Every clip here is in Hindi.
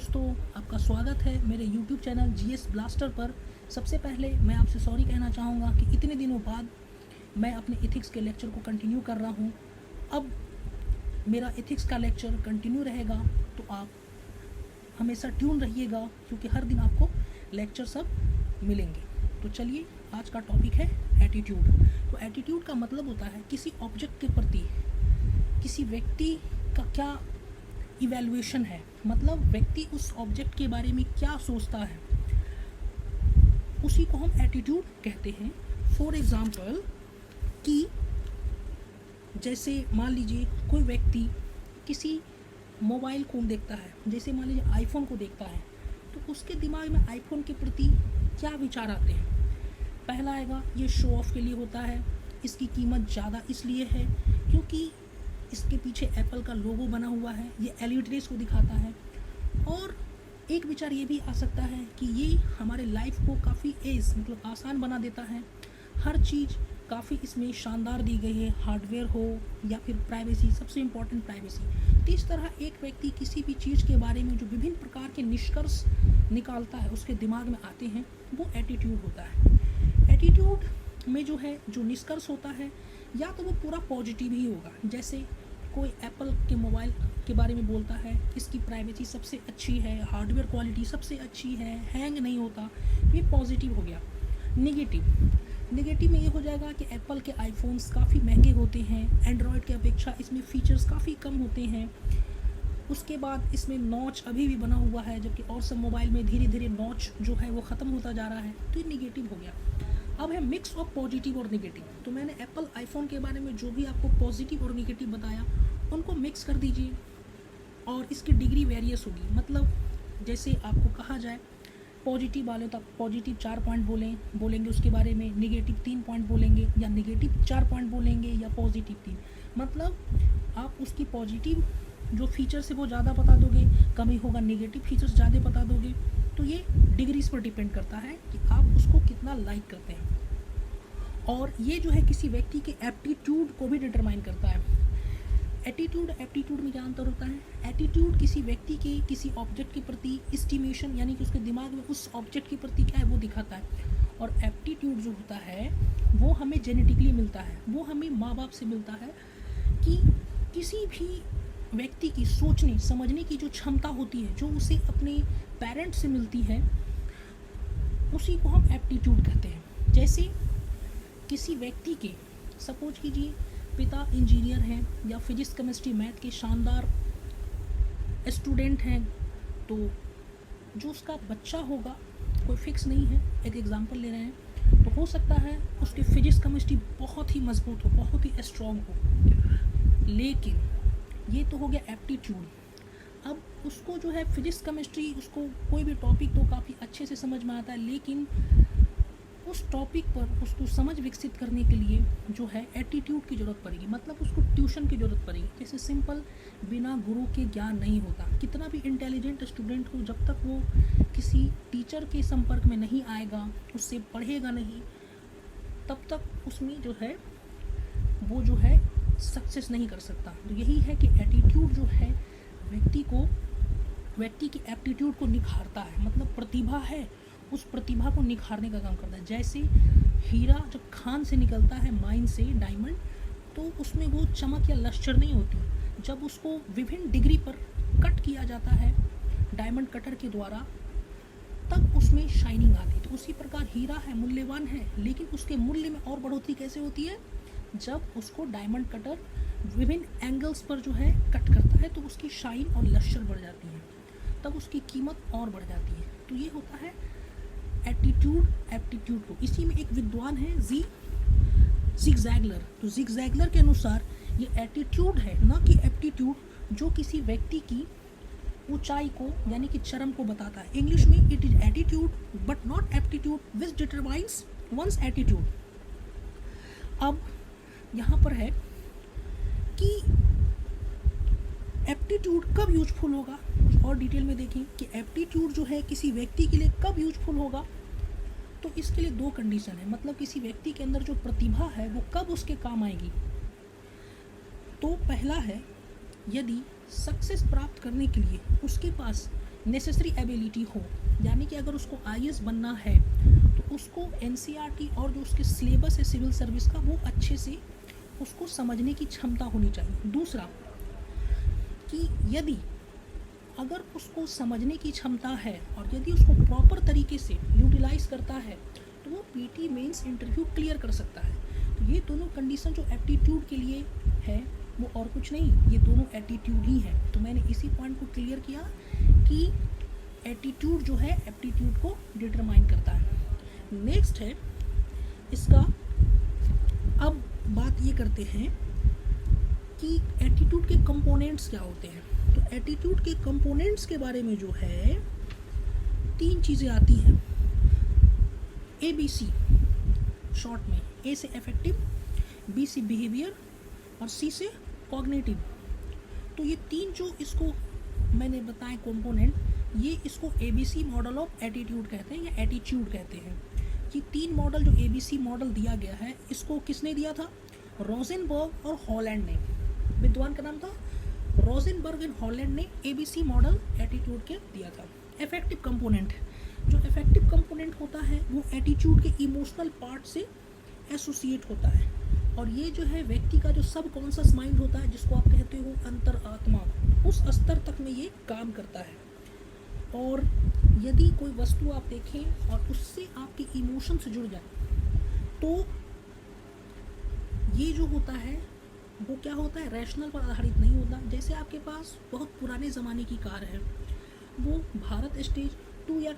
दोस्तों, आपका स्वागत है मेरे YouTube चैनल जीएस ब्लास्टर पर। सबसे पहले मैं आपसे सॉरी कहना चाहूँगा कि इतने दिनों बाद मैं अपने एथिक्स के लेक्चर को कंटिन्यू कर रहा हूँ। अब मेरा एथिक्स का लेक्चर कंटिन्यू रहेगा, तो आप हमेशा ट्यून रहिएगा क्योंकि हर दिन आपको लेक्चर सब मिलेंगे। तो चलिए, आज का टॉपिक है एटीट्यूड। तो एटीट्यूड का मतलब होता है किसी ऑब्जेक्ट के प्रति किसी व्यक्ति का क्या इवैल्यूएशन है, मतलब व्यक्ति उस ऑब्जेक्ट के बारे में क्या सोचता है, उसी को हम एटीट्यूड कहते हैं। फॉर एग्जाम्पल कि जैसे मान लीजिए कोई व्यक्ति किसी मोबाइल फ़ोन देखता है, जैसे मान लीजिए आईफोन को देखता है, तो उसके दिमाग में आईफोन के प्रति क्या विचार आते हैं। पहला आएगा, ये शो ऑफ के लिए होता है, इसकी कीमत ज़्यादा इसलिए है क्योंकि इसके पीछे एप्पल का लोगो बना हुआ है, ये एलईडी रेस को दिखाता है। और एक विचार ये भी आ सकता है कि ये हमारे लाइफ को काफ़ी मतलब आसान बना देता है, हर चीज़ काफ़ी इसमें शानदार दी गई है, हार्डवेयर हो या फिर प्राइवेसी, सबसे इम्पॉर्टेंट प्राइवेसी। तो इस तरह एक व्यक्ति किसी भी चीज़ के बारे में जो विभिन्न प्रकार के निष्कर्ष निकालता है, उसके दिमाग में आते हैं, वो एटीट्यूड होता है। एटीट्यूड में जो निष्कर्ष होता है, या तो वो पूरा पॉजिटिव ही होगा। जैसे कोई एप्पल के मोबाइल के बारे में बोलता है, इसकी प्राइवेसी सबसे अच्छी है, हार्डवेयर क्वालिटी सबसे अच्छी है, हैंग नहीं होता, ये पॉजिटिव हो गया। नेगेटिव में ये हो जाएगा कि एप्पल के आईफोन्स काफ़ी महंगे होते हैं, एंड्रॉयड की अपेक्षा इसमें फ़ीचर्स काफ़ी कम होते हैं। उसके बाद इसमें नॉच अभी भी बना हुआ है, जबकि और सब मोबाइल में धीरे धीरे नॉच जो है वो ख़त्म होता जा रहा है। तो ये नेगेटिव हो गया। अब है मिक्स ऑफ पॉजिटिव और नेगेटिव। तो मैंने एप्पल आईफोन के बारे में जो भी आपको पॉजिटिव और नेगेटिव बताया, उनको मिक्स कर दीजिए और इसकी डिग्री वेरियस होगी। मतलब जैसे आपको कहा जाए पॉजिटिव वाले तो आप पॉजिटिव 4 पॉइंट बोलेंगे उसके बारे में, नेगेटिव 3 पॉइंट बोलेंगे, या नेगेटिव 4 पॉइंट बोलेंगे, या पॉजिटिव 3। मतलब आप उसकी पॉजिटिव जो फीचर्स है वो ज़्यादा बता दोगे, कमी होगा नेगेटिव फीचर्स ज़्यादा बता दोगे। तो ये डिग्रीज पर डिपेंड करता है कि आप उसको कितना लाइक करते हैं। और ये जो है किसी व्यक्ति के एप्टीट्यूड को भी डिटरमाइन करता है। एप्टीट्यूड में क्या अंतर होता है? एटीट्यूड किसी व्यक्ति के किसी ऑब्जेक्ट के प्रति एस्टिमेशन, यानी कि उसके दिमाग में उस ऑब्जेक्ट के प्रति क्या है वो दिखाता है। और एप्टीट्यूड जो होता है वो हमें जेनेटिकली मिलता है, वो हमें माँ बाप से मिलता है। कि किसी भी व्यक्ति की सोचने समझने की जो क्षमता होती है, जो उसे अपने पेरेंट्स से मिलती है, उसी को हम एप्टीट्यूड कहते हैं। जैसे किसी व्यक्ति के सपोज कीजिए पिता इंजीनियर हैं या फिजिक्स केमिस्ट्री मैथ के शानदार स्टूडेंट हैं, तो जो उसका बच्चा होगा कोई फिक्स नहीं है, एक एग्जांपल ले रहे हैं, तो हो सकता है उसकी फिजिक्स केमिस्ट्री बहुत ही मजबूत हो, बहुत ही स्ट्रॉन्ग हो। लेकिन ये तो हो गया एप्टीट्यूड। अब उसको जो है फिजिक्स केमिस्ट्री, उसको कोई भी टॉपिक तो काफ़ी अच्छे से समझ में आता है, लेकिन उस टॉपिक पर उसको समझ विकसित करने के लिए जो है एटीट्यूड की ज़रूरत पड़ेगी, मतलब उसको ट्यूशन की ज़रूरत पड़ेगी। जैसे सिंपल बिना गुरु के ज्ञान नहीं होता। कितना भी इंटेलिजेंट स्टूडेंट हो, जब तक वो किसी टीचर के संपर्क में नहीं आएगा, उससे पढ़ेगा नहीं, तब तक उसमें जो है वो जो है सक्सेस नहीं कर सकता। तो यही है कि एटीट्यूड जो है व्यक्ति की एप्टीट्यूड को निखारता है, मतलब प्रतिभा है, उस प्रतिभा को निखारने का काम करता है। जैसे हीरा जब खान से निकलता है, माइन से डायमंड, तो उसमें वो चमक या लश्चर नहीं होती। जब उसको विभिन्न डिग्री पर कट किया जाता है डायमंड कटर के द्वारा, तब उसमें शाइनिंग आती है। तो उसी प्रकार हीरा है, मूल्यवान है, लेकिन उसके मूल्य में और बढ़ोतरी कैसे होती है? जब उसको डायमंड कटर विभिन्न एंगल्स पर जो है कट करता है, तो उसकी शाइन और लश्चर बढ़ जाती है, तब उसकी कीमत और बढ़ जाती है। तो ये होता है एप्टीट्यूड को। इसी में एक विद्वान है जिग ज़ैगलर। तो जिग ज़ैगलर के अनुसार ये एटीट्यूड है, ना कि एप्टीट्यूड, जो किसी व्यक्ति की ऊंचाई को यानी कि चरम को बताता है। इंग्लिश में it is attitude but not aptitude which determines one's attitude. अब यहाँ पर है कि एप्टीट्यूड कब यूजफुल होगा, और डिटेल में देखें कि एप्टीट्यूड जो है किसी व्यक्ति के लिए कब यूजफुल होगा। तो इसके लिए 2 कंडीशन है, मतलब किसी व्यक्ति के अंदर जो प्रतिभा है वो कब उसके काम आएगी। तो पहला है, यदि सक्सेस प्राप्त करने के लिए उसके पास नेसेसरी एबिलिटी हो, यानी कि अगर उसको आईएएस बनना है तो उसको एनसीईआरटी और जो उसके सिलेबस है सिविल सर्विस का वो अच्छे से उसको समझने की क्षमता होनी चाहिए। दूसरा कि यदि अगर उसको समझने की क्षमता है और यदि उसको प्रॉपर तरीके से यूटिलाइज करता है तो वो पीटी मेंस इंटरव्यू क्लियर कर सकता है। तो ये दोनों कंडीशन जो एप्टीट्यूड के लिए है वो और कुछ नहीं, ये दोनों एटीट्यूड ही है। तो मैंने इसी पॉइंट को क्लियर किया कि एटीट्यूड जो है एप्टीट्यूड को डिटरमाइन करता है। नेक्स्ट है इसका, अब बात ये करते हैं कि एटीट्यूड के कंपोनेंट्स क्या होते हैं। तो एटीट्यूड के कंपोनेंट्स के बारे में जो है 3 चीज़ें आती हैं, ABC शॉर्ट में, A से अफेक्टिव, B से बिहेवियर और C से कॉग्निटिव। तो ये 3 जो इसको मैंने बताए कंपोनेंट, ये इसको ABC मॉडल ऑफ एटीट्यूड कहते हैं या एटीट्यूड कहते हैं। ये 3 मॉडल जो ABC मॉडल दिया गया है इसको किसने दिया था? रोजेनबर्ग और हॉलैंड ने। विद्वान का नाम था रोजेनबर्ग एंड हॉलैंड ने ABC मॉडल एटीट्यूड के दिया था। इफेक्टिव कंपोनेंट, जो इफेक्टिव कंपोनेंट होता है वो एटीट्यूड के इमोशनल पार्ट से एसोसिएट होता है और ये जो है व्यक्ति का जो सब कॉन्शियस माइंड होता है जिसको आप कहते हो अंतर आत्मा, उस स्तर तक में ये काम करता है। और यदि कोई वस्तु आप देखें और उससे आपके इमोशन से जुड़ जाए तो ये जो होता है वो क्या होता है, रैशनल पर आधारित नहीं होता। जैसे आपके पास बहुत पुराने ज़माने की कार है, वो भारत स्टेज 2 या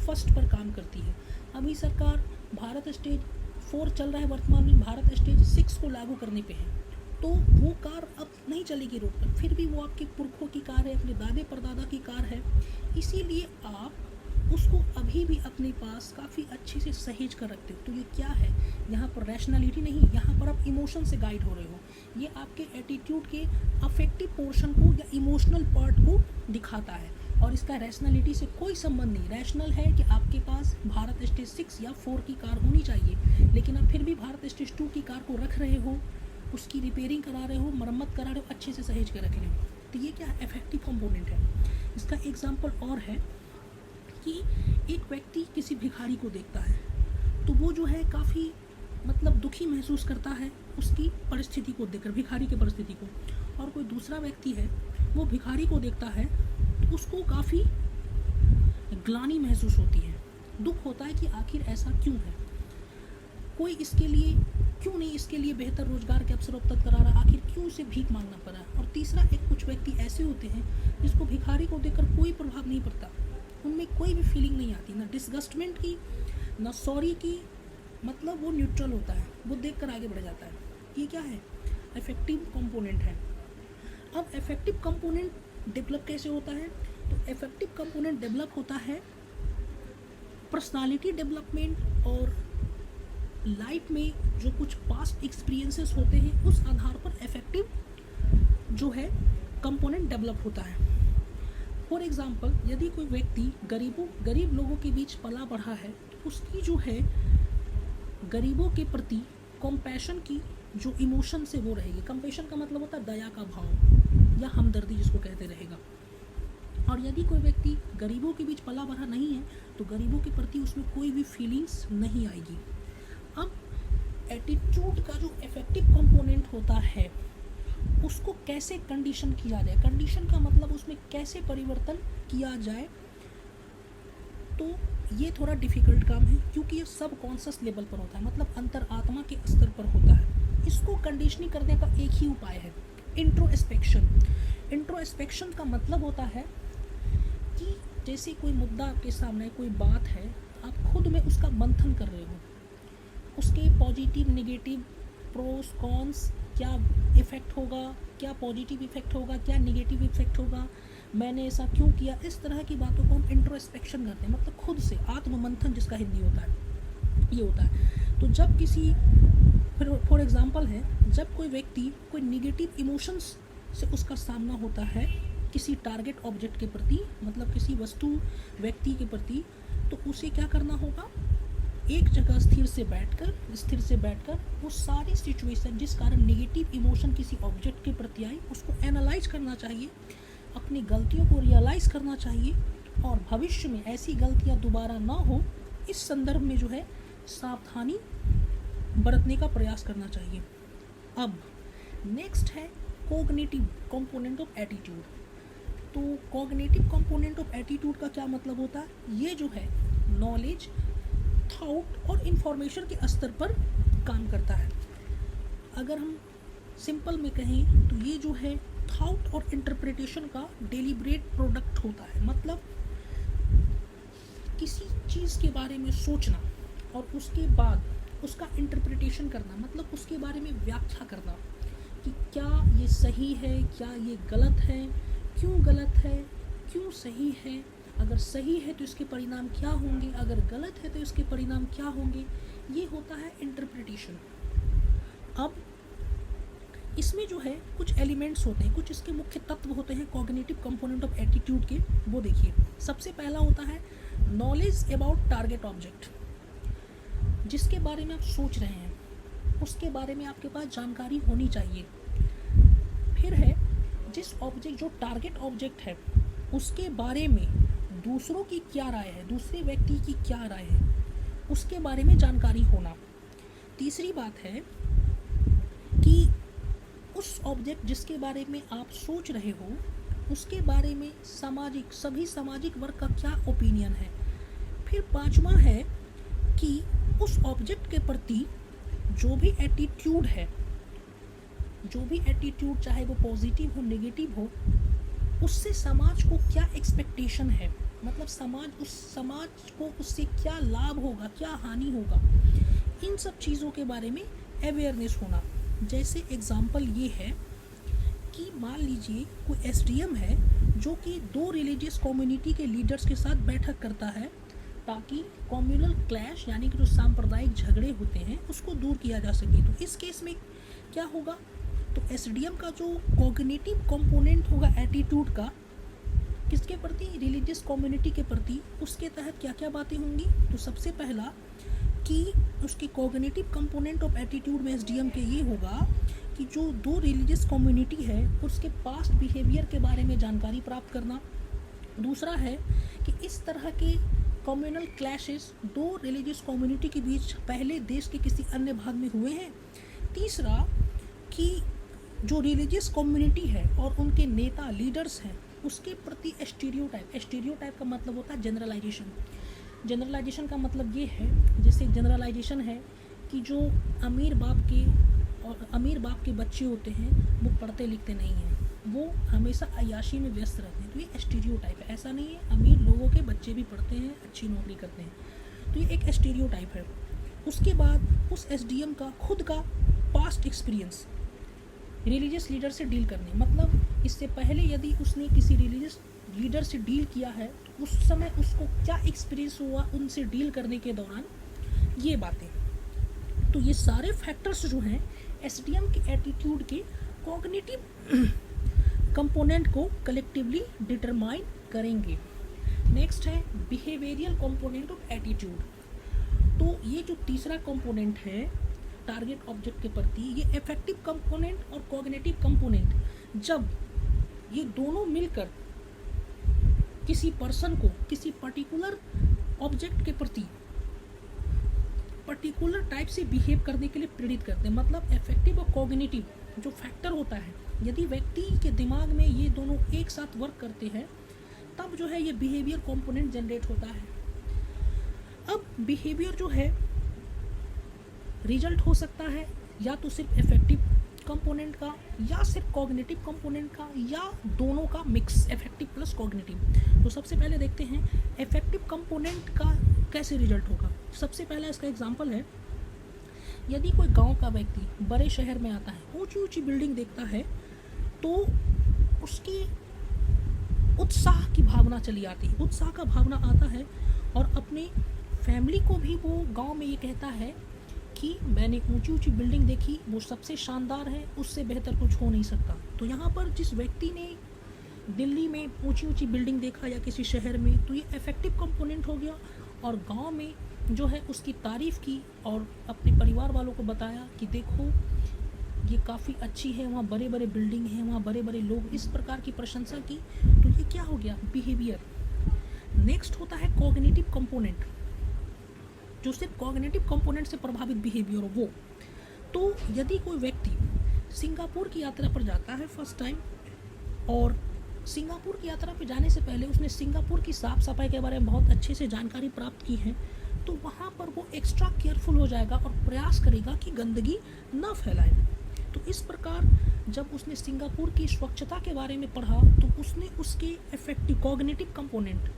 फर्स्ट पर काम करती है। अभी सरकार भारत स्टेज 4 चल रहा है वर्तमान में, भारत स्टेज 6 को लागू करने पे है, तो वो कार अब नहीं चलेगी रोड पर, फिर भी वो आपके पुरखों की कार है, अपने दादे परदादा की कार है, इसीलिए आप उसको अभी भी अपने पास काफ़ी अच्छे से सहेज कर रखते हो। तो ये क्या है, यहाँ पर रैशनैलिटी नहीं, यहाँ पर आप इमोशन से गाइड हो रहे हो। ये आपके एटीट्यूड के अफेक्टिव पोर्शन को या इमोशनल पार्ट को दिखाता है और इसका रैशनैलिटी से कोई संबंध नहीं। रैशनल है कि आपके पास भारत स्टेज 6 या 4 की कार होनी चाहिए, लेकिन आप फिर भी भारत स्टेज 2 की कार को रख रहे हो, उसकी रिपेयरिंग करा रहे हो, मरम्मत करा रहे हो, अच्छे से सहेज कर रख रहे हो। तो ये क्या है, इफेक्टिव कंपोनेंट है। इसका एग्जाम्पल और है कि एक व्यक्ति किसी भिखारी को देखता है तो वो जो है काफ़ी मतलब दुखी महसूस करता है उसकी परिस्थिति को देखकर, भिखारी की परिस्थिति को। और कोई दूसरा व्यक्ति है वो भिखारी को देखता है तो उसको काफ़ी ग्लानि महसूस होती है, दुख होता है कि आखिर ऐसा क्यों है, कोई इसके लिए क्यों नहीं इसके लिए बेहतर रोजगार के अवसर उपलब्ध करा रहा, आखिर क्यों उसे भीख मांगना पड़ा। और तीसरा, एक कुछ व्यक्ति ऐसे होते हैं जिसको भिखारी को देखकर कोई प्रभाव नहीं पड़ता, उनमें कोई भी फीलिंग नहीं आती, ना डिसगस्टमेंट की ना सॉरी की, मतलब वो न्यूट्रल होता है, वो देखकर आगे बढ़ जाता है। ये क्या है, इफेक्टिव कंपोनेंट है। अब इफेक्टिव कंपोनेंट डेवलप कैसे होता है, तो इफेक्टिव कंपोनेंट डेवलप होता है पर्सनालिटी डेवलपमेंट और लाइफ में जो कुछ पास्ट एक्सपीरियंसेस होते हैं उस आधार पर इफेक्टिव जो है कंपोनेंट डेवलप होता है। फॉर एग्जांपल, यदि कोई व्यक्ति गरीब लोगों के बीच पला बढ़ा है तो उसकी जो है गरीबों के प्रति कंपैशन की जो इमोशन से वो रहेगी। कंपैशन का मतलब होता है दया का भाव या हमदर्दी जिसको कहते रहेगा। और यदि कोई व्यक्ति गरीबों के बीच पला बढ़ा नहीं है तो गरीबों के प्रति उसमें कोई भी फीलिंग्स नहीं आएगी। अब एटीट्यूड का जो इफेक्टिव कंपोनेंट होता है उसको कैसे कंडीशन किया जाए, कंडीशन का मतलब उसमें कैसे परिवर्तन किया जाए, तो ये थोड़ा डिफिकल्ट काम है क्योंकि ये सब कॉन्शियस लेवल पर होता है, मतलब अंतर आत्मा के स्तर पर होता है। इसको कंडीशनिंग करने का एक ही उपाय है, इंट्रोस्पेक्शन। इंट्रोस्पेक्शन का मतलब होता है कि जैसे कोई मुद्दा आपके सामने, कोई बात है, आप खुद में उसका मंथन कर रहे हो, उसके पॉजिटिव नेगेटिव प्रोस कॉन्स, क्या इफ़ेक्ट होगा, क्या पॉजिटिव इफ़ेक्ट होगा, क्या नेगेटिव इफ़ेक्ट होगा, मैंने ऐसा क्यों किया, इस तरह की बातों को हम इंट्रोस्पेक्शन करते हैं, मतलब खुद से आत्ममंथन जिसका हिंदी होता है, ये होता है। तो जब किसी फॉर एग्जांपल है, जब कोई व्यक्ति कोई नेगेटिव इमोशंस से उसका सामना होता है किसी टारगेट ऑब्जेक्ट के प्रति, मतलब किसी वस्तु व्यक्ति के प्रति, तो उसे क्या करना होगा, एक जगह स्थिर से बैठकर वो सारी सिचुएशन जिस कारण नेगेटिव इमोशन किसी ऑब्जेक्ट के प्रति आई उसको एनालाइज करना चाहिए, अपने अपनी गलतियों को रियलाइज़ करना चाहिए और भविष्य में ऐसी गलतियां दोबारा ना हो, इस संदर्भ में जो है सावधानी बरतने का प्रयास करना चाहिए। अब नेक्स्ट है कॉग्निटिव कंपोनेंट ऑफ एटीट्यूड। तो कॉग्निटिव कंपोनेंट ऑफ एटीट्यूड का क्या मतलब होता है? ये जो है नॉलेज, थॉट और इन्फॉर्मेशन के स्तर पर काम करता है। अगर हम सिंपल में कहें तो ये जो है थॉट और इंटरप्रिटेशन का डेलिब्रेट प्रोडक्ट होता है। मतलब किसी चीज़ के बारे में सोचना और उसके बाद उसका इंटरप्रिटेशन करना, मतलब उसके बारे में व्याख्या करना कि क्या ये सही है, क्या ये गलत है, क्यों गलत है, क्यों सही है, अगर सही है तो इसके परिणाम क्या होंगे, अगर गलत है तो इसके परिणाम क्या होंगे, ये होता है इंटरप्रिटेशन। अब इसमें जो है कुछ एलिमेंट्स होते हैं, कुछ इसके मुख्य तत्व होते हैं कॉग्निटिव कंपोनेंट ऑफ एटीट्यूड के, वो देखिए। सबसे पहला होता है नॉलेज अबाउट टारगेट ऑब्जेक्ट। जिसके बारे में आप सोच रहे हैं उसके बारे में आपके पास जानकारी होनी चाहिए। फिर है जिस ऑब्जेक्ट, जो टारगेट ऑब्जेक्ट है उसके बारे में दूसरों की क्या राय है, दूसरे व्यक्ति की क्या राय है, उसके बारे में जानकारी होना। तीसरी बात है कि उस ऑब्जेक्ट जिसके बारे में आप सोच रहे हो उसके बारे में सभी सामाजिक वर्ग का क्या ओपिनियन है। फिर पांचवा है कि उस ऑब्जेक्ट के प्रति जो भी एटीट्यूड है, जो भी एटीट्यूड चाहे वो पॉजिटिव हो नेगेटिव हो, उससे समाज को क्या एक्सपेक्टेशन है, मतलब उस समाज को उससे क्या लाभ होगा, क्या हानि होगा, इन सब चीज़ों के बारे में अवेयरनेस होना। जैसे एग्जाम्पल ये है कि मान लीजिए कोई एसडीएम है जो कि 2 रिलीजियस कम्युनिटी के लीडर्स के साथ बैठक करता है ताकि कम्युनल क्लैश यानी कि जो सांप्रदायिक झगड़े होते हैं उसको दूर किया जा सके। तो इस केस में क्या होगा, तो एसडीएम का जो कॉग्निटिव कंपोनेंट होगा एटीट्यूड का, किसके प्रति, रिलीजियस कम्युनिटी के प्रति, उसके तहत क्या क्या बातें होंगी। तो सबसे पहला कि उसकी कॉग्निटिव कंपोनेंट ऑफ एटीट्यूड में एसडीएम के ये होगा कि जो 2 रिलीजियस कम्युनिटी है उसके पास्ट बिहेवियर के बारे में जानकारी प्राप्त करना। दूसरा है कि इस तरह के कम्युनल क्लैशेस 2 रिलीजियस कम्युनिटी के बीच पहले देश के किसी अन्य भाग में हुए हैं। तीसरा कि जो रिलीजियस कम्युनिटी है और उनके नेता लीडर्स हैं उसके प्रति स्टीरियोटाइप का मतलब होता है जनरलाइजेशन का मतलब ये है, जैसे जनरलाइजेशन है कि जो अमीर बाप के बच्चे होते हैं वो पढ़ते लिखते नहीं हैं, वो हमेशा अय्याशी में व्यस्त रहते हैं। तो ये स्टीरियोटाइप है। ऐसा नहीं है, अमीर लोगों के बच्चे भी पढ़ते हैं, अच्छी नौकरी करते हैं, तो ये एक स्टीरियोटाइप है। उसके बाद उस एसडीएम का खुद का पास्ट एक्सपीरियंस रिलीजियस लीडर से डील करने, मतलब इससे पहले यदि उसने किसी रिलीजियस लीडर से डील किया है तो उस समय उसको क्या एक्सपीरियंस हुआ उनसे डील करने के दौरान, ये बातें। तो ये सारे फैक्टर्स जो हैं एसडीएम के एटीट्यूड के कॉग्निटिव कंपोनेंट को कलेक्टिवली डिटरमाइन करेंगे। नेक्स्ट है बिहेवियरल कंपोनेंट ऑफ एटीट्यूड। तो ये जो तीसरा कंपोनेंट है टारगेट ऑब्जेक्ट के प्रति, ये इफेक्टिव कंपोनेंट और कॉग्निटिव कंपोनेंट, जब ये दोनों मिलकर किसी पर्सन को किसी पर्टिकुलर ऑब्जेक्ट के प्रति पर्टिकुलर टाइप से बिहेव करने के लिए प्रेरित करते हैं। मतलब इफेक्टिव और कॉग्निटिव जो फैक्टर होता है, यदि व्यक्ति के दिमाग में ये दोनों एक साथ वर्क करते हैं तब जो है ये बिहेवियर कंपोनेंट जनरेट होता है। अब बिहेवियर जो है रिजल्ट हो सकता है या तो सिर्फ इफेक्टिव कंपोनेंट का या सिर्फ कॉग्निटिव कंपोनेंट का या दोनों का मिक्स, इफेक्टिव प्लस कॉग्निटिव। तो सबसे पहले देखते हैं इफेक्टिव कंपोनेंट का कैसे रिजल्ट होगा। सबसे पहला इसका एग्जांपल है, यदि कोई गांव का व्यक्ति बड़े शहर में आता है, ऊंची ऊंची बिल्डिंग देखता है तो उसकी उत्साह की भावना चली आती है, उत्साह का भावना आता है और अपने फैमिली को भी वो गांव में ये कहता है कि मैंने ऊंची ऊंची बिल्डिंग देखी, वो सबसे शानदार है, उससे बेहतर कुछ हो नहीं सकता। तो यहाँ पर जिस व्यक्ति ने दिल्ली में ऊंची ऊंची बिल्डिंग देखा या किसी शहर में, तो ये इफेक्टिव कंपोनेंट हो गया और गांव में जो है उसकी तारीफ़ की और अपने परिवार वालों को बताया कि देखो ये काफ़ी अच्छी है, वहाँ बड़े बड़े बिल्डिंग हैं, वहाँ बड़े बड़े लोग, इस प्रकार की प्रशंसा की। तो ये क्या हो गया, बिहेवियर। नेक्स्ट होता है कॉग्निटिव कंपोनेंट, जो सिर्फ कॉग्निटिव कंपोनेंट से प्रभावित बिहेवियर हो वो। तो यदि कोई व्यक्ति सिंगापुर की यात्रा पर जाता है फर्स्ट टाइम, और सिंगापुर की यात्रा पर जाने से पहले उसने सिंगापुर की साफ़ सफाई के बारे में बहुत अच्छे से जानकारी प्राप्त की है, तो वहाँ पर वो एक्स्ट्रा केयरफुल हो जाएगा और प्रयास करेगा कि गंदगी न फैलाए। तो इस प्रकार जब उसने सिंगापुर की स्वच्छता के बारे में पढ़ा तो उसने उसके इफेक्टिव कॉग्निटिव कंपोनेंट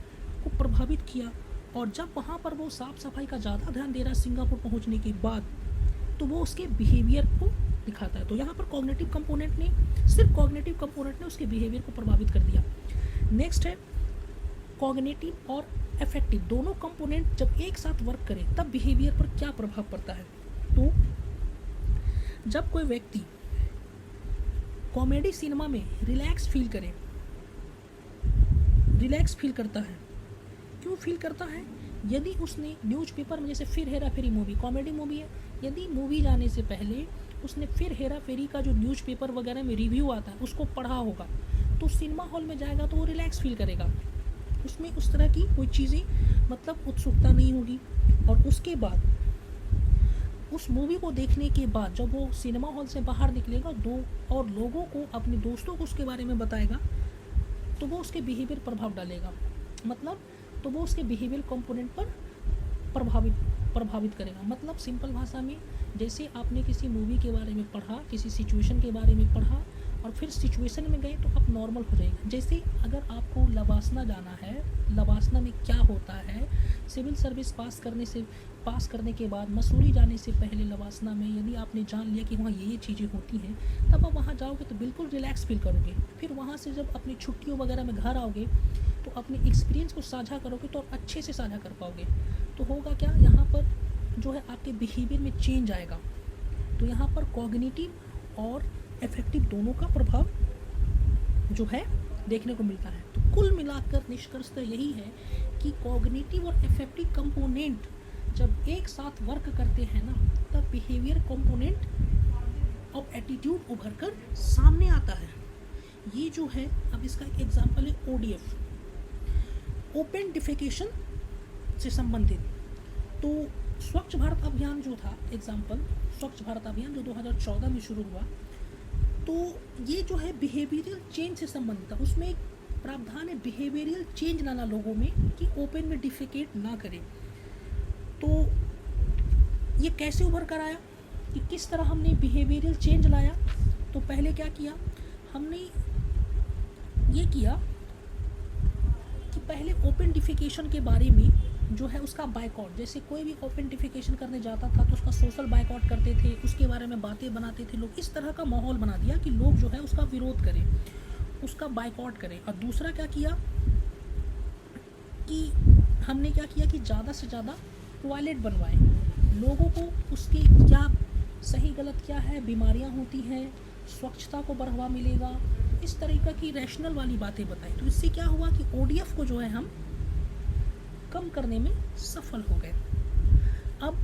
को प्रभावित किया, और जब वहाँ पर वो साफ़ सफाई का ज़्यादा ध्यान दे रहा है सिंगापुर पहुँचने के बाद, तो वो उसके बिहेवियर को दिखाता है। तो यहाँ पर कॉग्निटिव कंपोनेंट ने, सिर्फ कॉग्निटिव कंपोनेंट ने उसके बिहेवियर को प्रभावित कर दिया। नेक्स्ट है कॉग्निटिव और अफेक्टिव, दोनों कंपोनेंट जब एक साथ वर्क करें तब बिहेवियर पर क्या प्रभाव पड़ता है। तो जब कोई व्यक्ति कॉमेडी सिनेमा में रिलैक्स फील करता है, क्यों फील करता है, यदि उसने न्यूज़पेपर में, जैसे फिर हेरा फेरी मूवी कॉमेडी मूवी है, यदि मूवी जाने से पहले उसने फिर हेरा फेरी का जो न्यूज़पेपर वगैरह में रिव्यू आता है उसको पढ़ा होगा, तो सिनेमा हॉल में जाएगा तो वो रिलैक्स फील करेगा, उसमें उस तरह की कोई चीज़ें मतलब उत्सुकता नहीं होगी। और उसके बाद उस मूवी को देखने के बाद जब वो सिनेमा हॉल से बाहर निकलेगा और लोगों को, अपने दोस्तों को उसके बारे में बताएगा, तो वो उसके बिहेवियर प्रभाव डालेगा, मतलब तो वो उसके बिहेवियर कंपोनेंट पर प्रभावित करेगा। मतलब सिंपल भाषा में, जैसे आपने किसी मूवी के बारे में पढ़ा, किसी सिचुएशन के बारे में पढ़ा और फिर सिचुएशन में गए तो आप नॉर्मल हो जाएगा। जैसे अगर आपको लवासना जाना है, लवासना में क्या होता है, सिविल सर्विस पास करने के बाद मसूरी जाने से पहले लवासना में यदि आपने जान लिया कि वहाँ ये चीज़ें होती हैं, तब आप वहाँ जाओगे तो बिल्कुल रिलैक्स फील करोगे। फिर वहाँ से जब अपनी छुट्टियों वगैरह में घर आओगे तो अपने एक्सपीरियंस को साझा करोगे तो अच्छे से साझा कर पाओगे। तो होगा क्या, यहाँ पर जो है आपके बिहेवियर में चेंज आएगा। तो यहाँ पर कॉग्निटिव और इफेक्टिव दोनों का प्रभाव जो है देखने को मिलता है। तो कुल मिलाकर निष्कर्षतः यही है कि कॉग्निटिव और इफेक्टिव कंपोनेंट जब एक साथ वर्क करते हैं ना, तब बिहेवियर कंपोनेंट ऑफ एटीट्यूड उभर कर सामने आता है। ये जो है, अब इसका एक एग्जांपल है ODF, ओपन डिफेकेशन से संबंधित। तो स्वच्छ भारत अभियान जो था, एग्जांपल स्वच्छ भारत अभियान जो 2014 में शुरू हुआ, तो ये जो है बिहेवियरल चेंज से संबंधित था। उसमें एक प्रावधान है बिहेवियरल चेंज लाना लोगों में, कि ओपन में डिफेकेट ना करें। तो ये कैसे उभर कर आया, कि किस तरह हमने बिहेवियरल चेंज लाया। तो पहले क्या किया हमने, ये किया कि पहले ओपन डिफेकेशन के बारे में जो है उसका बाइकआउट, जैसे कोई भी ओपन डिफेकेशन करने जाता था तो उसका सोशल बाइकआउट करते थे, उसके बारे में बातें बनाते थे लोग। इस तरह का माहौल बना दिया कि लोग जो है उसका विरोध करें, उसका बाइकआउट करें। और दूसरा क्या किया कि हमने क्या किया कि ज़्यादा से ज़्यादा टॉयलेट बनवाए, लोगों को उसके क्या सही गलत क्या है, बीमारियां होती हैं, स्वच्छता को बढ़ावा मिलेगा, इस तरीक़ा की रैशनल वाली बातें बताई। तो इससे क्या हुआ कि ODF को जो है हम कम करने में सफल हो गए। अब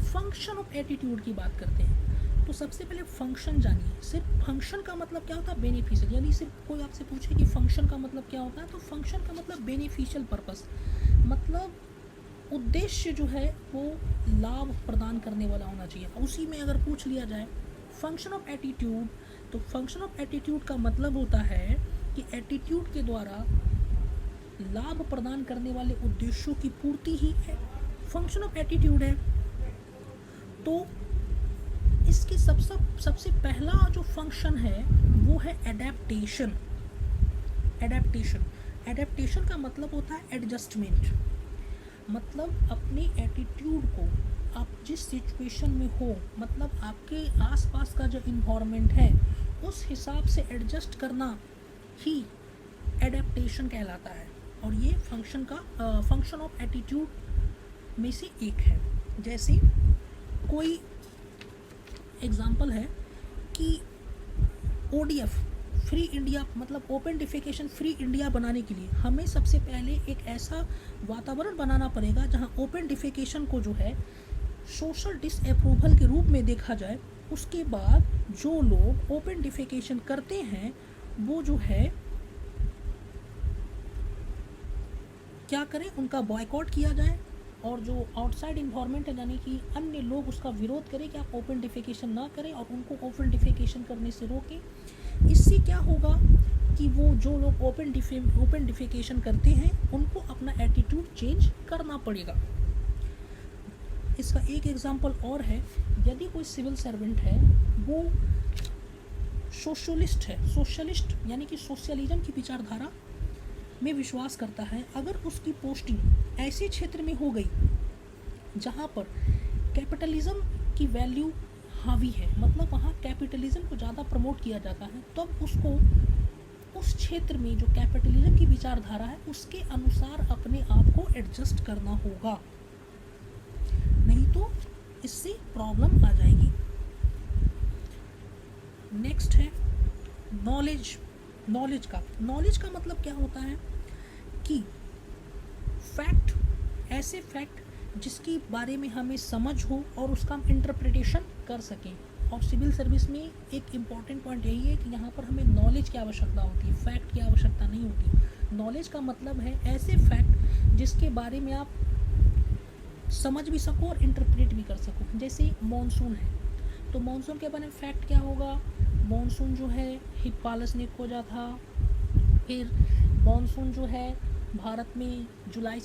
फंक्शन ऑफ एटीट्यूड की बात करते हैं। तो सबसे पहले फंक्शन जानिए। सिर्फ फंक्शन का मतलब क्या होता है, बेनिफिशियल। यदि सिर्फ कोई आपसे पूछे कि फंक्शन का मतलब क्या होता है, तो फंक्शन का मतलब बेनिफिशियल पर्पस, मतलब उद्देश्य जो है वो लाभ प्रदान करने वाला होना चाहिए। उसी में अगर पूछ लिया जाए फंक्शन ऑफ एटीट्यूड, तो फंक्शन ऑफ एटीट्यूड का मतलब होता है कि एटीट्यूड के द्वारा लाभ प्रदान करने वाले उद्देश्यों की पूर्ति ही फंक्शन ऑफ एटीट्यूड है। तो इसके सबसे पहला जो फंक्शन है वो है एडेप्टेशन। एडेप्टेशन का मतलब होता है एडजस्टमेंट, मतलब अपने एटीट्यूड को आप जिस सिचुएशन में हो, मतलब आपके आसपास का जो इन्वायरमेंट है उस हिसाब से एडजस्ट करना ही एडेप्टेशन कहलाता है। और ये फंक्शन ऑफ एटीट्यूड में से एक है। जैसे कोई एग्जांपल है कि ODF फ्री इंडिया, मतलब ओपन डिफेकेशन फ्री इंडिया बनाने के लिए हमें सबसे पहले एक ऐसा वातावरण बनाना पड़ेगा जहां ओपन डिफेकेशन को जो है सोशल डिसअप्रूवल के रूप में देखा जाए उसके बाद जो लोग ओपन डिफेकेशन करते हैं वो जो है क्या करें, उनका बॉयकॉट किया जाए, और जो आउटसाइड इन्वायरमेंट है यानी कि अन्य लोग उसका विरोध करें कि आप ओपन डिफेकेशन ना करें और उनको ओपन डिफेकेशन करने से रोकें। इससे क्या होगा कि वो जो लोग ओपन डिफेकेशन करते हैं उनको अपना एटीट्यूड चेंज करना पड़ेगा। इसका एक एग्जांपल और है, यदि कोई सिविल सर्वेंट है वो सोशलिस्ट है, सोशलिस्ट यानी कि सोशलिज्म की विचारधारा में विश्वास करता है, अगर उसकी पोस्टिंग ऐसे क्षेत्र में हो गई जहाँ पर कैपिटलिज्म की वैल्यू हावी है, मतलब वहाँ कैपिटलिज्म को ज़्यादा प्रमोट किया जाता है, तब उसको उस क्षेत्र में जो कैपिटलिज्म की विचारधारा है उसके अनुसार अपने आप को एडजस्ट करना होगा, नहीं तो इससे प्रॉब्लम आ जाएगी। नेक्स्ट है नॉलेज। नॉलेज का मतलब क्या होता है कि फैक्ट, ऐसे फैक्ट जिसके बारे में हमें समझ हो और उसका हम इंटरप्रिटेशन कर सकें। और सिविल सर्विस में एक इम्पॉर्टेंट पॉइंट यही है कि यहाँ पर हमें नॉलेज की आवश्यकता होती है, फैक्ट की आवश्यकता नहीं होती। नॉलेज का मतलब है ऐसे फैक्ट जिसके बारे में आप समझ भी सको और इंटरप्रेट भी कर सको। जैसे मॉनसून है, तो मॉनसून के बारे में फैक्ट क्या होगा, मॉनसून जो है हिप्पालस ने खोजा था। फिर मॉनसून जो है भारत में जून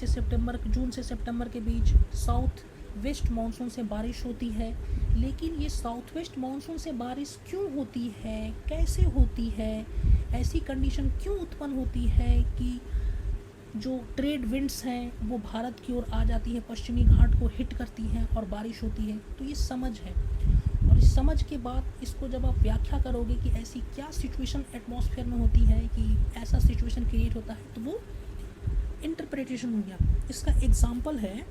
से सितंबर के बीच साउथ वेस्ट मॉनसून से बारिश होती है। लेकिन ये साउथ वेस्ट मॉनसून से बारिश क्यों होती है, कैसे होती है, ऐसी कंडीशन क्यों उत्पन्न होती है कि जो ट्रेड विंड्स हैं वो भारत की ओर आ जाती है, पश्चिमी घाट को हिट करती हैं और बारिश होती है। तो ये समझ है, और इस समझ के बाद इसको जब आप व्याख्या करोगे कि ऐसी क्या सिचुएशन एटमॉस्फेयर में होती है कि ऐसा सिचुएशन क्रिएट होता है, तो वो इंटरप्रिटेशन हो गया। इसका एग्जांपल है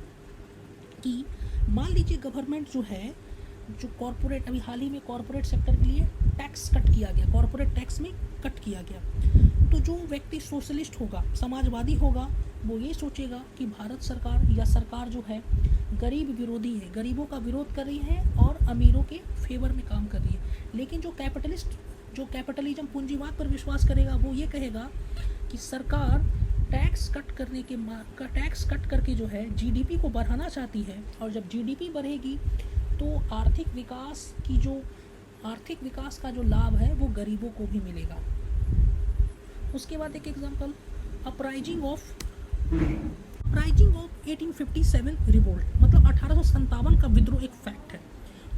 कि मान लीजिए गवर्नमेंट जो है, जो कॉरपोरेट, अभी हाल ही में कॉरपोरेट सेक्टर के लिए टैक्स कट किया गया, कॉरपोरेट टैक्स में कट किया गया, तो जो व्यक्ति सोशलिस्ट होगा, समाजवादी होगा, वो ये सोचेगा कि भारत सरकार या सरकार जो है गरीब विरोधी है, गरीबों का विरोध कर रही है और अमीरों के फेवर में काम कर रही है। लेकिन जो कैपिटलिज्म पूंजीवाद पर विश्वास करेगा वो ये कहेगा कि सरकार टैक्स कट करके जो है जीडीपी को बढ़ाना चाहती है, और जब जीडीपी बढ़ेगी तो आर्थिक विकास का जो लाभ है वो गरीबों को भी मिलेगा। उसके बाद एक एग्जांपल, अपराइजिंग ऑफ 1857 रिवोल्ट, मतलब 1857 का विद्रोह एक फैक्ट है।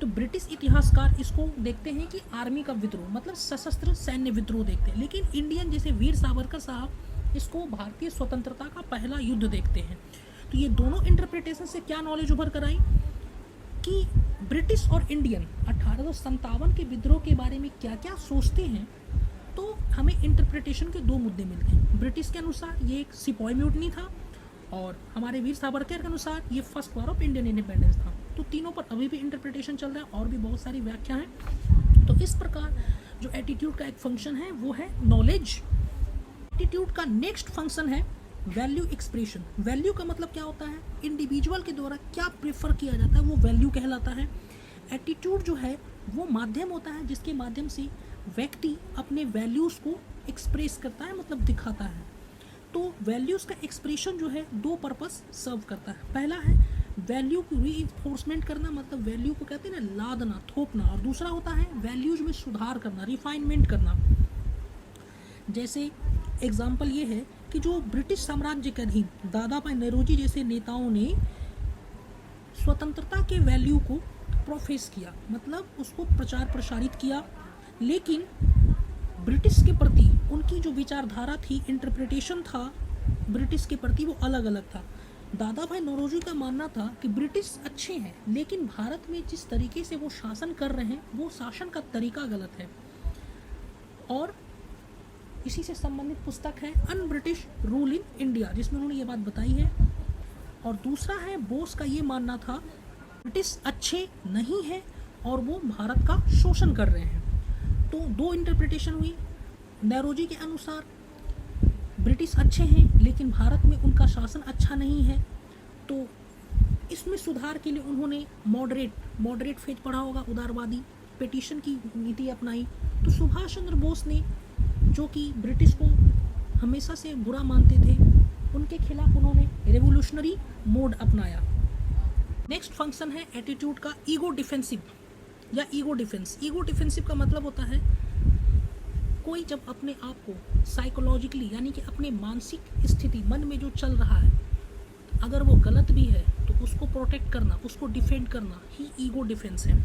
तो ब्रिटिश इतिहासकार इसको देखते हैं कि आर्मी का विद्रोह, मतलब सशस्त्र सैन्य विद्रोह देखते हैं, लेकिन इंडियन जैसे वीर सावरकर साहब इसको भारतीय स्वतंत्रता का पहला युद्ध देखते हैं। तो ये दोनों इंटरप्रिटेशन से क्या नॉलेज उभर कर आई कि ब्रिटिश और इंडियन 1857 के विद्रोह के बारे में क्या क्या सोचते हैं। तो हमें इंटरप्रिटेशन के दो मुद्दे मिलते हैं। ब्रिटिश के अनुसार ये एक सिपाही म्यूटनी था, और हमारे वीर सावरकर के अनुसार ये first war of Indian independence था। तो तीनों पर अभी भी इंटरप्रिटेशन चल रहा है, और भी बहुत सारी व्याख्या है। तो इस प्रकार जो एटीट्यूड का एक फंक्शन है वो है नॉलेज। एटीट्यूड का नेक्स्ट फंक्शन है वैल्यू एक्सप्रेशन। वैल्यू का मतलब क्या होता है, इंडिविजुअल के द्वारा क्या प्रेफर किया जाता है वो वैल्यू कहलाता है। एटीट्यूड जो है वो माध्यम होता है जिसके माध्यम से व्यक्ति अपने वैल्यूज़ को एक्सप्रेस करता है, मतलब दिखाता है। तो वैल्यूज़ का एक्सप्रेशन जो है दो पर्पस सर्व करता है। पहला है वैल्यू को रीइंफोर्समेंट करना, मतलब वैल्यू को कहते हैं ना लादना, थोपना, और दूसरा होता है वैल्यूज में सुधार करना, रिफाइनमेंट करना। जैसे एग्जाम्पल ये है कि जो ब्रिटिश साम्राज्य के अधीन दादा भाई नौरोजी जैसे नेताओं ने स्वतंत्रता के वैल्यू को प्रोफेस किया, मतलब उसको प्रचार प्रसारित किया, लेकिन ब्रिटिश के प्रति उनकी जो विचारधारा थी, इंटरप्रिटेशन था ब्रिटिश के प्रति, वो अलग अलग था। दादा भाई नौरोजी का मानना था कि ब्रिटिश अच्छे हैं, लेकिन भारत में जिस तरीके से वो शासन कर रहे हैं वो शासन का तरीका गलत है। और इसी से संबंधित पुस्तक है un British rule in India, जिसमें उन्होंने ये बात बताई है। और दूसरा है बोस का ये मानना था ब्रिटिश अच्छे नहीं है और वो भारत का शोषण कर रहे हैं। तो दो इंटरप्रिटेशन हुई। नौरोजी के अनुसार ब्रिटिश अच्छे हैं लेकिन भारत में उनका शासन अच्छा नहीं है, तो इसमें सुधार के लिए उन्होंने मॉडरेट फेज पढ़ा होगा, उदारवादी, पेटिशन की नीति अपनाई। तो सुभाष चंद्र बोस ने, जो कि ब्रिटिश को हमेशा से बुरा मानते थे, उनके खिलाफ उन्होंने रेवोल्यूशनरी मोड अपनाया। नेक्स्ट फंक्शन है एटीट्यूड का ईगो डिफेंसिव या ईगो डिफेंस। ईगो डिफेंसिव का मतलब होता है कोई जब अपने आप को साइकोलॉजिकली, यानी कि अपने मानसिक स्थिति, मन में जो चल रहा है, अगर वो गलत भी है तो उसको प्रोटेक्ट करना, उसको डिफेंड करना ही ईगो डिफेंस है।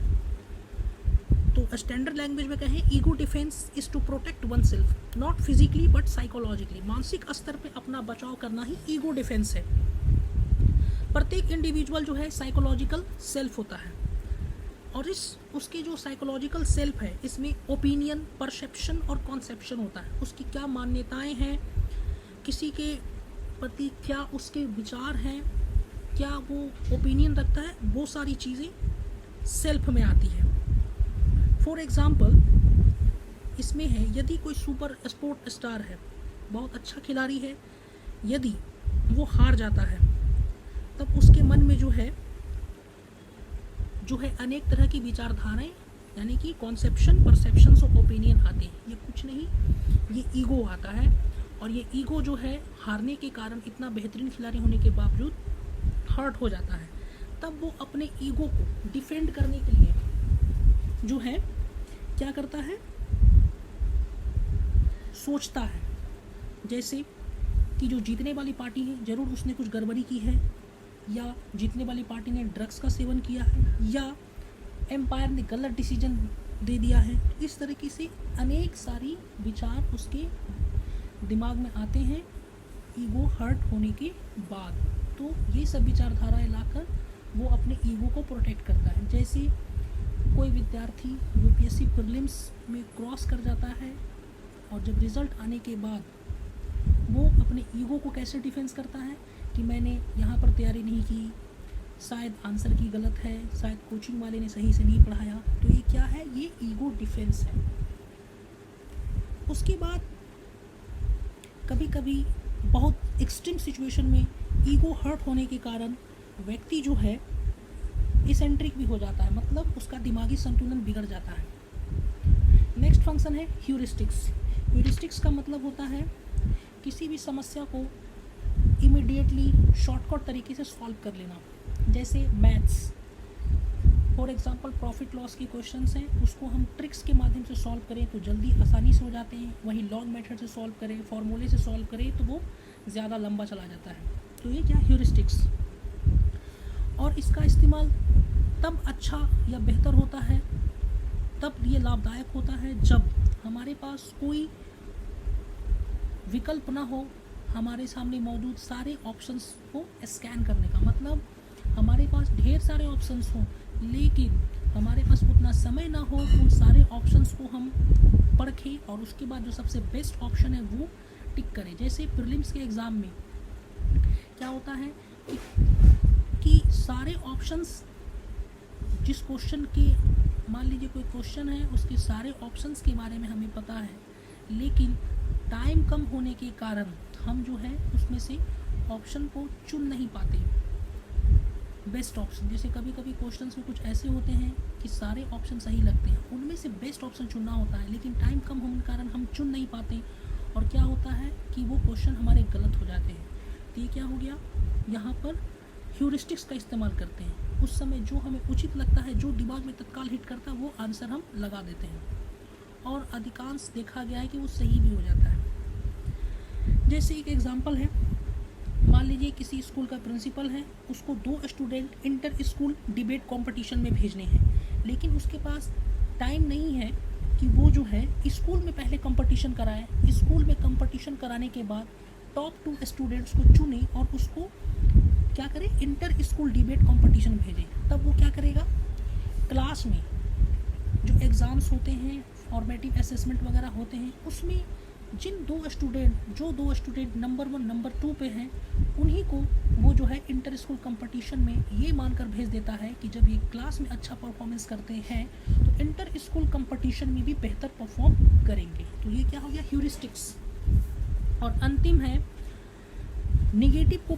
तो स्टैंडर्ड लैंग्वेज में कहें, ego defence is to protect oneself, not physically but psychologically. मानसिक स्तर पे अपना बचाव करना ही ईगो डिफेंस है। प्रत्येक इंडिविजुअल जो है साइकोलॉजिकल सेल्फ होता है, और उसके जो साइकोलॉजिकल सेल्फ है, इसमें ओपिनियन, परसेप्शन और कॉन्सेप्शन होता है। उसकी क्या मान्यताएं हैं, किसी के प्रति क्या उसके विचार हैं, क्या वो ओपिनियन रखता है, वो सारी चीज़ें सेल्फ में आती है। फॉर एग्ज़ाम्पल इसमें है, यदि कोई सुपर स्पोर्ट स्टार है, बहुत अच्छा खिलाड़ी है, यदि वो हार जाता है, तब उसके मन में जो है अनेक तरह की विचारधाराएं, यानी कि कॉन्सेप्शन, परसेप्शंस और ओपिनियन आते हैं। ये कुछ नहीं, ये ईगो आता है। और ये ईगो जो है हारने के कारण, इतना बेहतरीन खिलाड़ी होने के बावजूद हर्ट हो जाता है। तब वो अपने ईगो को डिफेंड करने के लिए जो है क्या करता है, सोचता है। जैसे कि जो जीतने वाली पार्टी है, ज़रूर उसने कुछ गड़बड़ी की है, या जीतने वाली पार्टी ने ड्रग्स का सेवन किया है, या एम्पायर ने गलत डिसीजन दे दिया है। इस तरीके से अनेक सारी विचार उसके दिमाग में आते हैं ईगो हर्ट होने के बाद। तो ये सब विचारधाराएं लाकर वो अपने ईगो को प्रोटेक्ट करता है। जैसे कोई विद्यार्थी यूपीएससी प्रीलिम्स में क्रॉस कर जाता है, और जब रिज़ल्ट आने के बाद वो अपने ईगो को कैसे डिफेंस करता है कि मैंने यहाँ पर तैयारी नहीं की, शायद आंसर की गलत है, शायद कोचिंग वाले ने सही से नहीं पढ़ाया। तो ये क्या है, ये ईगो डिफेंस है। उसके बाद कभी कभी बहुत एक्सट्रीम सिचुएशन में ईगो हर्ट होने के कारण व्यक्ति जो है इसेंट्रिक भी हो जाता है, मतलब उसका दिमागी संतुलन बिगड़ जाता है। नेक्स्ट फंक्शन है ह्यूरिस्टिक्स। ह्यूरिस्टिक्स का मतलब होता है किसी भी समस्या को इमीडिएटली शॉर्टकट तरीके से सॉल्व कर लेना। जैसे maths, for example profit loss की क्वेश्चंस हैं, उसको हम ट्रिक्स के माध्यम से सॉल्व करें तो जल्दी आसानी से हो जाते हैं। वहीं लॉग मेथड से सॉल्व करें, फॉर्मूले से सॉल्व करें तो वो ज़्यादा लंबा चला जाता है। तो ये क्या, ह्यूरिस्टिक्स। और इसका इस्तेमाल तब अच्छा या बेहतर होता है, तब ये लाभदायक होता है जब हमारे पास कोई विकल्प ना हो, हमारे सामने मौजूद सारे ऑप्शंस को स्कैन करने का। मतलब हमारे पास ढेर सारे ऑप्शंस हों, लेकिन हमारे पास उतना समय ना हो उन सारे ऑप्शंस को हम परखें और उसके बाद जो सबसे बेस्ट ऑप्शन है वो टिक करें। जैसे प्रीलिम्स के एग्ज़ाम में क्या होता है कि सारे ऑप्शंस, जिस क्वेश्चन के, मान लीजिए कोई क्वेश्चन है, उसके सारे ऑप्शंस के बारे में हमें पता है, लेकिन टाइम कम होने के कारण हम जो है उसमें से ऑप्शन को चुन नहीं पाते, बेस्ट ऑप्शन। जैसे कभी कभी क्वेश्चंस में कुछ ऐसे होते हैं कि सारे ऑप्शन सही लगते हैं, उनमें से बेस्ट ऑप्शन चुनना होता है, लेकिन टाइम कम होने के कारण हम चुन नहीं पाते, और क्या होता है कि वो क्वेश्चन हमारे गलत हो जाते हैं। तो ये क्या हो गया, यहाँ पर ह्यूरिस्टिक्स का इस्तेमाल करते हैं। उस समय जो हमें उचित लगता है, जो दिमाग में तत्काल हिट करता है, वो आंसर हम लगा देते हैं, और अधिकांश देखा गया है कि वो सही भी हो जाता है। जैसे एक एग्जांपल है, मान लीजिए किसी स्कूल का प्रिंसिपल है, उसको 2 student inter school debate competition में भेजने हैं, लेकिन उसके पास टाइम नहीं है कि वो जो है स्कूल में पहले कंपटीशन कराए, स्कूल में कंपटीशन कराने के बाद टॉप 2 स्टूडेंट्स को चुने और उसको क्या करे, इंटर स्कूल डिबेट कंपटीशन भेजे। तब वो क्या करेगा, क्लास में जो एग्ज़ाम्स होते हैं, फॉर्मेटिव असेसमेंट वगैरह होते हैं, उसमें जो 2 स्टूडेंट नंबर 1 नंबर 2 पे हैं, उन्हीं को वो जो है इंटर स्कूल कंपटीशन में ये मानकर भेज देता है कि जब ये क्लास में अच्छा परफॉर्मेंस करते हैं तो इंटर स्कूल कंपटीशन में भी बेहतर परफॉर्म करेंगे। तो ये क्या हो गया, ह्यूरिस्टिक्स। और अंतिम है नेगेटिव को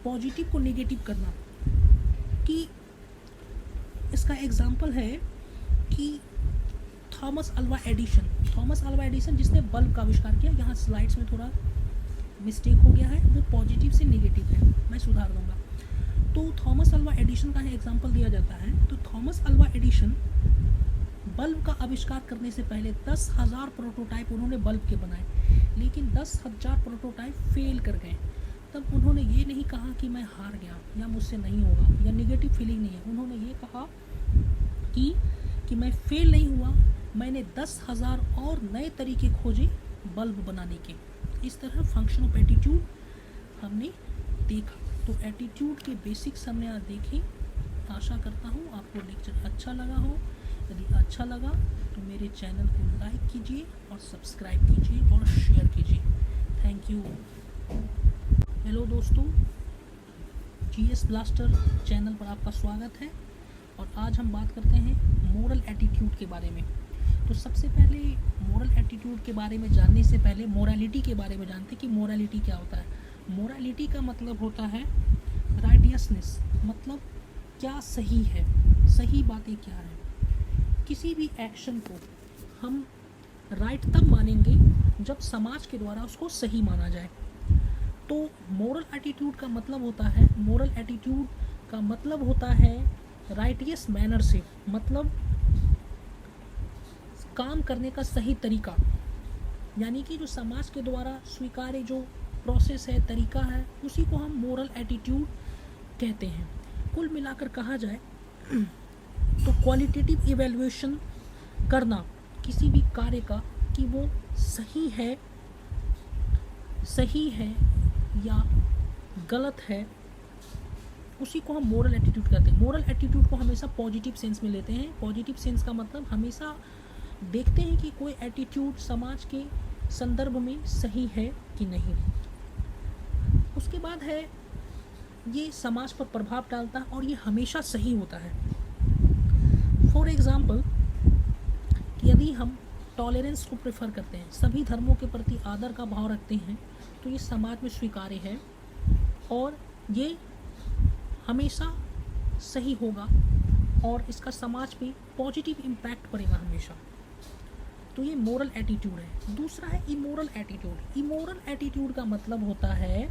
पॉजिटिव को नेगेटिव करना, कि इसका एग्जाम्पल है कि थॉमस अल्वा एडिसन जिसने बल्ब का आविष्कार किया। यहाँ स्लाइड्स में थोड़ा मिस्टेक हो गया है, वो पॉजिटिव से नेगेटिव है, मैं सुधार दूंगा। तो थॉमस अल्वा एडिसन का एग्जाम्पल दिया जाता है। तो थॉमस अल्वा एडिसन बल्ब का आविष्कार करने से पहले 10,000 प्रोटोटाइप उन्होंने बल्ब के बनाए, लेकिन 10,000 प्रोटोटाइप फेल कर गए। तब उन्होंने ये नहीं कहा कि मैं हार गया या मुझसे नहीं होगा या नेगेटिव फीलिंग नहीं है। उन्होंने ये कहा कि मैं फेल नहीं हुआ, मैंने 10,000 और नए तरीके खोजे बल्ब बनाने के। इस तरह फंक्शन ऑफ एटीट्यूड हमने देखा। तो एटीट्यूड के बेसिक्स हमने आज देखे। आशा करता हूँ आपको लेक्चर अच्छा लगा हो। यदि अच्छा लगा तो मेरे चैनल को लाइक कीजिए और सब्सक्राइब कीजिए और शेयर कीजिए। Thank you. हेलो दोस्तों, जीएस ब्लास्टर चैनल पर आपका स्वागत है और आज हम बात करते हैं मोरल एटीट्यूड के बारे में। तो सबसे पहले मोरल एटीट्यूड के बारे में जानने से पहले मोरालिटी के बारे में जानते हैं कि मोरालिटी क्या होता है। मोरालिटी का मतलब होता है राइटियसनेस, मतलब क्या सही है, सही बातें क्या है। किसी भी एक्शन को हम राइट तब मानेंगे जब समाज के द्वारा उसको सही माना जाए। तो मोरल एटीट्यूड का मतलब होता है राइटियस मैनर से, मतलब काम करने का सही तरीका, यानी कि जो समाज के द्वारा स्वीकार्य जो प्रोसेस है, तरीका है, उसी को हम मोरल एटीट्यूड कहते हैं। कुल मिलाकर कहा जाए तो क्वालिटेटिव इवैल्यूएशन करना किसी भी कार्य का कि वो सही है या गलत है, उसी को हम मोरल एटीट्यूड कहते हैं। मोरल एटीट्यूड को हमेशा पॉजिटिव सेंस में लेते हैं। पॉजिटिव सेंस का मतलब हमेशा देखते हैं कि कोई एटीट्यूड समाज के संदर्भ में सही है कि नहीं। उसके बाद है ये समाज पर प्रभाव डालता है और ये हमेशा सही होता है। फॉर एग्ज़ाम्पल, यदि हम टॉलरेंस को प्रेफर करते हैं, सभी धर्मों के प्रति आदर का भाव रखते हैं, तो ये समाज में स्वीकार्य है और ये हमेशा सही होगा और इसका समाज पे पॉजिटिव इम्पैक्ट पड़ेगा हमेशा। तो ये मोरल एटीट्यूड है। दूसरा है इमोरल एटीट्यूड। इमोरल एटीट्यूड का मतलब होता है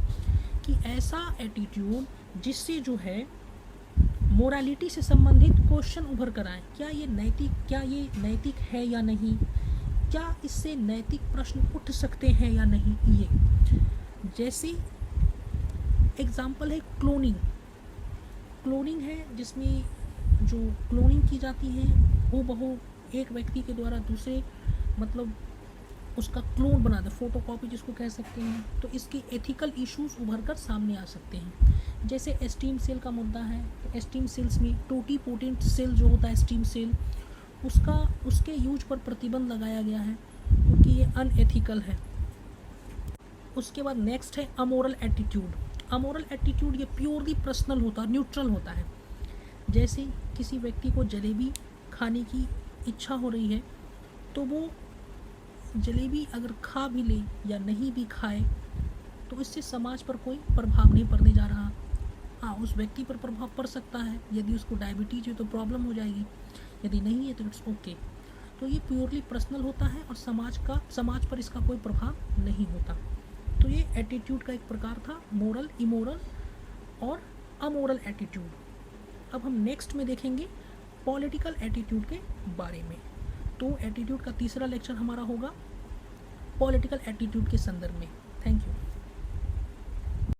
कि ऐसा एटीट्यूड जिससे जो है मोरालिटी से संबंधित क्वेश्चन उभर कर आए। क्या ये नैतिक है या नहीं, क्या इससे नैतिक प्रश्न उठ सकते हैं या नहीं। ये जैसे एग्जाम्पल है क्लोनिंग है, जिसमें जो क्लोनिंग की जाती है हूबहू एक व्यक्ति के द्वारा दूसरे, मतलब उसका क्लोन बना दे, फोटोकॉपी जिसको कह सकते हैं। तो इसके एथिकल इश्यूज उभर कर सामने आ सकते हैं। जैसे एस्टीम सेल का मुद्दा है, तो एस्टीम सेल्स में टोटीपोटेंट सेल जो होता है एस्टीम सेल, उसके यूज पर प्रतिबंध लगाया गया है क्योंकि ये अनएथिकल है। उसके बाद नेक्स्ट है अमोरल एटीट्यूड। अमोरल एटीट्यूड ये प्योरली पर्सनल होता है, न्यूट्रल होता है। जैसे किसी व्यक्ति को जलेबी खाने की इच्छा हो रही है, तो वो जलेबी अगर खा भी ले या नहीं भी खाए तो इससे समाज पर कोई प्रभाव नहीं पड़ने जा रहा। हाँ, उस व्यक्ति पर प्रभाव पड़ सकता है, यदि उसको डायबिटीज है तो प्रॉब्लम हो जाएगी, यदि नहीं है तो इट्स ओके। तो ये प्योरली पर्सनल होता है और समाज पर इसका कोई प्रभाव नहीं होता। तो ये एटीट्यूड का एक प्रकार था, मोरल, इमोरल और अमोरल एटीट्यूड। अब हम नेक्स्ट में देखेंगे पॉलिटिकल एटीट्यूड के बारे में। तो एटीट्यूड का तीसरा लेक्चर हमारा होगा पॉलिटिकल एटीट्यूड के संदर्भ में। Thank you.